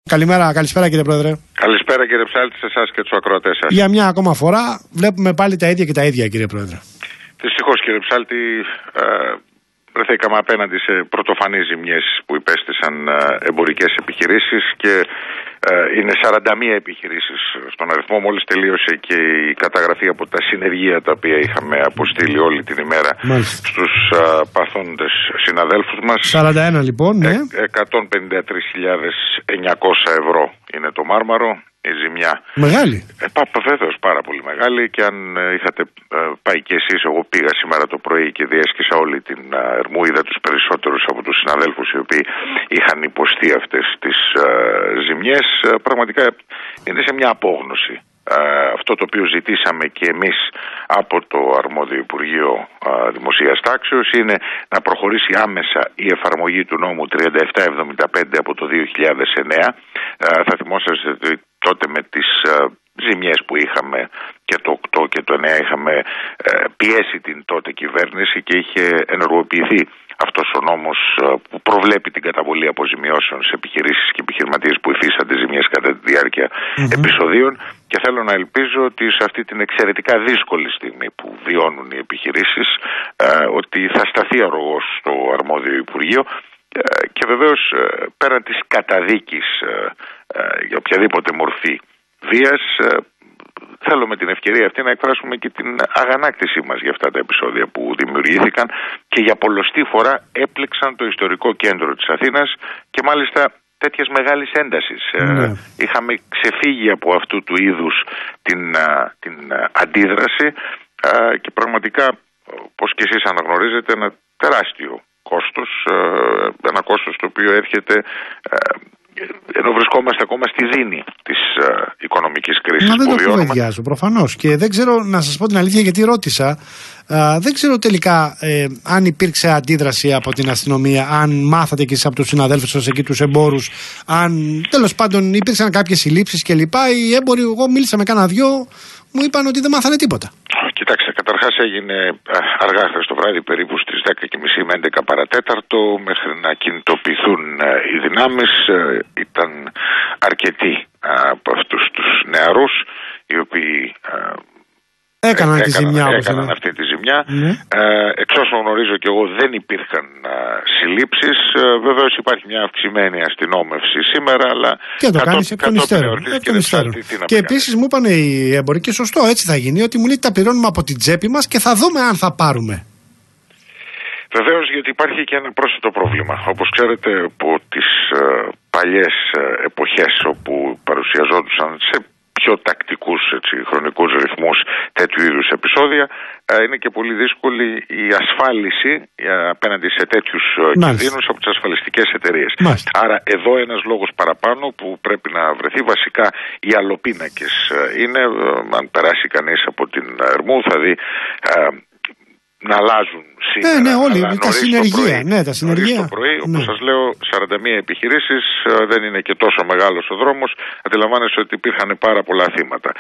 Καλησπέρα κύριε Πρόεδρε. Καλησπέρα κύριε Ψάλτη, σε εσάς και τους ακροατές σας. Για μια ακόμα φορά βλέπουμε πάλι τα ίδια και τα ίδια κύριε Πρόεδρε. Δυστυχώς κύριε Ψάλτη, βρεθήκαμε απέναντι σε πρωτοφανείς ζημιές που υπέστησαν εμπορικές επιχειρήσεις και είναι 41 επιχειρήσεις στον αριθμό. Μόλις τελείωσε και η καταγραφή από τα συνεργεία τα οποία είχαμε αποστείλει όλη την ημέρα στους παθόντες συναδέλφους μας. 41 λοιπόν, ναι. 153.900 ευρώ είναι το μάρμαρο. Η ζημιά. Μεγάλη. Βέβαιως πάρα πολύ μεγάλη, και αν είχατε πάει κι εσείς, εγώ πήγα σήμερα το πρωί και διέσκησα όλη την Ερμού, είδα τους περισσότερους από τους συναδέλφους οι οποίοι είχαν υποστεί αυτές τις ζημιές. Πραγματικά είναι σε μια απόγνωση. Αυτό το οποίο ζητήσαμε και εμείς από το αρμόδιο Υπουργείο Δημοσίας Τάξεως είναι να προχωρήσει άμεσα η εφαρμογή του νόμου 3775 από το 2009. Θα θυμόσαστε ότι τότε με τις ζημιές που είχαμε και το 8 και το 9 είχαμε πιέσει την τότε κυβέρνηση και είχε ενεργοποιηθεί αυτός ο νόμος που προβλέπει την καταβολή αποζημιώσεων σε επιχειρήσεις και επιχειρηματίες που υφίστανται ζημιές κατά τη διάρκεια επεισοδίων, και θέλω να ελπίζω ότι σε αυτή την εξαιρετικά δύσκολη στιγμή που βιώνουν οι επιχειρήσεις ότι θα σταθεί αρρωγός στο αρμόδιο Υπουργείο και βεβαίως πέραν της καταδίκης για οποιαδήποτε μορφή βίας, θέλω με την ευκαιρία αυτή να εκφράσουμε και την αγανάκτησή μας για αυτά τα επεισόδια που δημιουργήθηκαν και για πολλοστή φορά έπληξαν το ιστορικό κέντρο της Αθήνας, και μάλιστα τέτοιας μεγάλης έντασης. Είχαμε ξεφύγει από αυτού του είδους την αντίδραση και πραγματικά, όπως και εσείς αναγνωρίζετε, ένα τεράστιο κόστος, ένα κόστος το οποίο έρχεται ενώ βρισκόμαστε ακόμα στη δίνη της οικονομικής κρίσης που βιώνουμε. Δεν το κουβεντιάζω προφανώς, και δεν ξέρω, να σας πω την αλήθεια, γιατί ρώτησα, δεν ξέρω τελικά αν υπήρξε αντίδραση από την αστυνομία, αν μάθατε και εσείς από τους συναδέλφους σας εκεί, τους εμπόρους, αν τέλος πάντων υπήρξαν κάποιες συλλήψεις κλπ. Οι έμποροι, εγώ μίλησα με κάνα δυο, μου είπαν ότι δεν μάθανε τίποτα. Κοιτάξτε, καταρχάς έγινε αργά χθες το βράδυ, περίπου στις 10:30 με 11 παρατέταρτο, μέχρι να κινητοποιηθούν οι δυνάμεις. Ήταν αρκετοί από αυτούς τους νεαρούς οι οποίοι έκαναν αυτή τη ζημιά. Εξ όσων γνωρίζω και εγώ δεν υπήρχαν συλλήψεις. Βεβαίως υπάρχει μια αυξημένη αστυνόμευση σήμερα, αλλά και το κάνει εκ των υστέρων. Και επίσης μου είπαν οι έμποροι, και σωστό, έτσι θα γίνει, ότι μου λέει τα πληρώνουμε από την τσέπη μας και θα δούμε αν θα πάρουμε. Βεβαίως, γιατί υπάρχει και ένα πρόσθετο πρόβλημα. Όπως ξέρετε, από τις παλιές εποχές όπου παρουσιαζόντουσαν σε πιο τακτικούς χρονικούς ρυθμούς τέτοιου είδους επεισόδια, είναι και πολύ δύσκολη η ασφάλιση απέναντι σε τέτοιους κινδύνους από τις ασφαλιστικές εταιρείες. Άρα εδώ ένας λόγος παραπάνω που πρέπει να βρεθεί. Βασικά οι αλλοπίνακες είναι, αν περάσει κανείς από την Ερμού θα δει να αλλάζουν σήμερα. Όλοι, τα συνεργεία. Το πρωί, όπως σας λέω, 41 επιχειρήσεις, δεν είναι και τόσο μεγάλος ο δρόμος. Αντιλαμβάνεστε ότι υπήρχαν πάρα πολλά θύματα.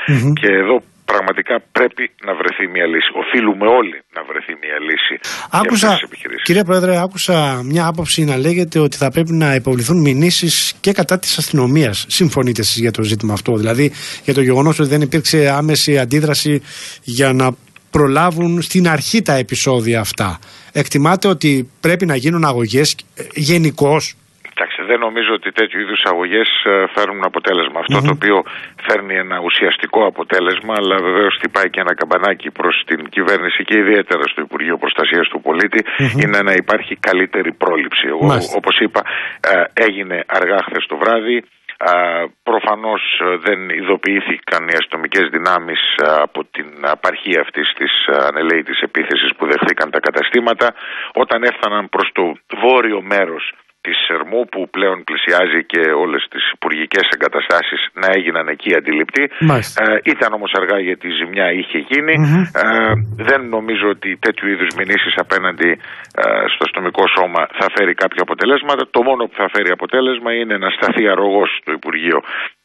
Και εδώ πραγματικά πρέπει να βρεθεί μια λύση. Οφείλουμε όλοι να βρεθεί μια λύση για αυτές τις επιχειρήσεις. Κύριε Πρόεδρε, άκουσα μια άποψη να λέγεται ότι θα πρέπει να υποβληθούν μηνύσεις και κατά της αστυνομίας. Συμφωνείτε εσείς για το ζήτημα αυτό? Δηλαδή για το γεγονός ότι δεν υπήρξε άμεση αντίδραση για να προλάβουν στην αρχή τα επεισόδια αυτά. Εκτιμάτε ότι πρέπει να γίνουν αγωγές γενικώς? Κοιτάξτε, δεν νομίζω ότι τέτοιου είδους αγωγές φέρνουν αποτέλεσμα. Αυτό το οποίο φέρνει ένα ουσιαστικό αποτέλεσμα, αλλά βεβαίως χτυπάει και ένα καμπανάκι προς την κυβέρνηση και ιδιαίτερα στο Υπουργείο Προστασίας του Πολίτη, είναι να υπάρχει καλύτερη πρόληψη. Εγώ, όπως είπα, έγινε αργά χθες το βράδυ. Προφανώς δεν ειδοποιήθηκαν οι αστυνομικές δυνάμεις από την απαρχή αυτής της ανελαίητης επίθεσης που δεχθήκαν τα καταστήματα. Όταν έφταναν προς το βόρειο μέρος της Ερμού, που πλέον πλησιάζει και όλες τις υπουργικές εγκαταστάσεις, να έγιναν εκεί αντιληπτοί. Ήταν όμως αργά, γιατί η ζημιά είχε γίνει. Δεν νομίζω ότι τέτοιου είδους μηνύσεις απέναντι στο αστυνομικό σώμα θα φέρει κάποια αποτελέσματα. Το μόνο που θα φέρει αποτέλεσμα είναι να σταθεί αρρωγός στο Υπουργείο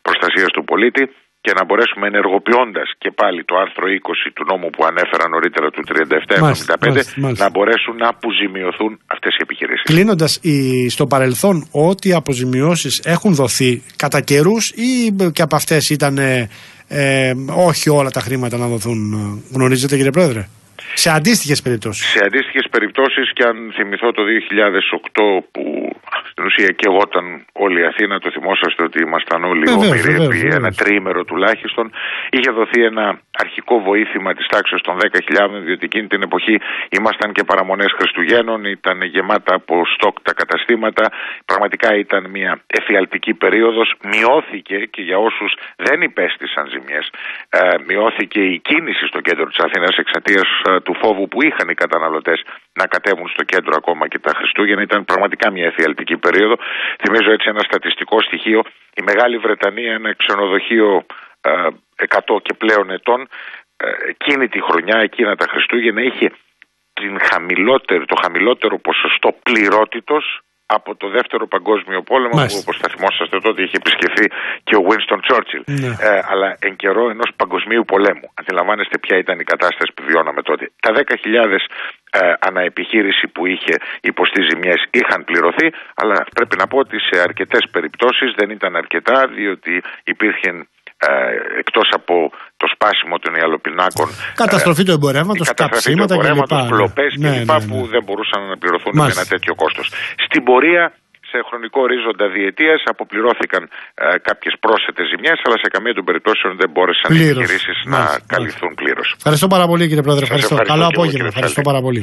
Προστασίας του Πολίτη και να μπορέσουμε, ενεργοποιώντας και πάλι το άρθρο 20 του νόμου που ανέφερα νωρίτερα του 37-75, να μπορέσουν να αποζημιωθούν αυτές οι επιχειρήσεις. Κλείνοντας, στο παρελθόν ό,τι αποζημιώσεις έχουν δοθεί κατά καιρούς ή και από αυτές ήταν όχι όλα τα χρήματα να δοθούν, γνωρίζετε κύριε Πρόεδρε? Σε αντίστοιχες περιπτώσεις. Σε αντίστοιχες περιπτώσεις, και αν θυμηθώ το 2008 που στην ουσία και εγώ ήταν όλη η Αθήνα, το θυμόσαστε ότι ήμασταν όλοι όμοιροι επί ένα τριήμερο τουλάχιστον, είχε δοθεί ένα αρχικό βοήθημα της τάξης των 10.000, διότι εκείνη την εποχή ήμασταν και παραμονές Χριστουγέννων, ήταν γεμάτα από στόκ τα καταστήματα, πραγματικά ήταν μια εφιαλτική περίοδος. Μειώθηκε, και για όσους δεν υπέστησαν ζημιές, μειώθηκε η κίνηση στο κέντρο της Αθήνας εξαιτίας του φόβου που είχαν οι καταναλωτές να κατέβουν στο κέντρο ακόμα και τα Χριστούγεννα. Ήταν πραγματικά μια εφιαλτική περίοδο. Θυμίζω έτσι ένα στατιστικό στοιχείο: η Μεγάλη Βρετανία, ένα ξενοδοχείο 100 και πλέον ετών, εκείνη τη χρονιά, εκείνα τα Χριστούγεννα, είχε το χαμηλότερο ποσοστό πληρότητος από το Δεύτερο Παγκόσμιο Πόλεμο, που όπως θα θυμόσαστε τότε είχε επισκεφθεί και ο Winston Churchill. Αλλά εν καιρό ενός παγκοσμίου πολέμου. Αντιλαμβάνεστε ποια ήταν η κατάσταση που βιώναμε τότε. Τα 10.000 αναεπιχείρηση που είχε υποστεί ζημιές είχαν πληρωθεί, αλλά πρέπει να πω ότι σε αρκετές περιπτώσεις δεν ήταν αρκετά, διότι υπήρχε εκτός από το σπάσιμο των ιαλοπινάκων, καταστροφή του εμπορεύματος, καψίματα κλπ. Κλοπές κλπ. Που δεν μπορούσαν να πληρωθούν με ένα τέτοιο κόστος. Στην πορεία, σε χρονικό ορίζοντα διετίας, αποπληρώθηκαν κάποιες πρόσθετες ζημιές, αλλά σε καμία των περιπτώσεων δεν μπόρεσαν οι επιχειρήσεις να καλυφθούν πλήρως. Ευχαριστώ πάρα πολύ κύριε Πρόεδρε. Καλό απόγευμα. Ευχαριστώ πάρα πολύ.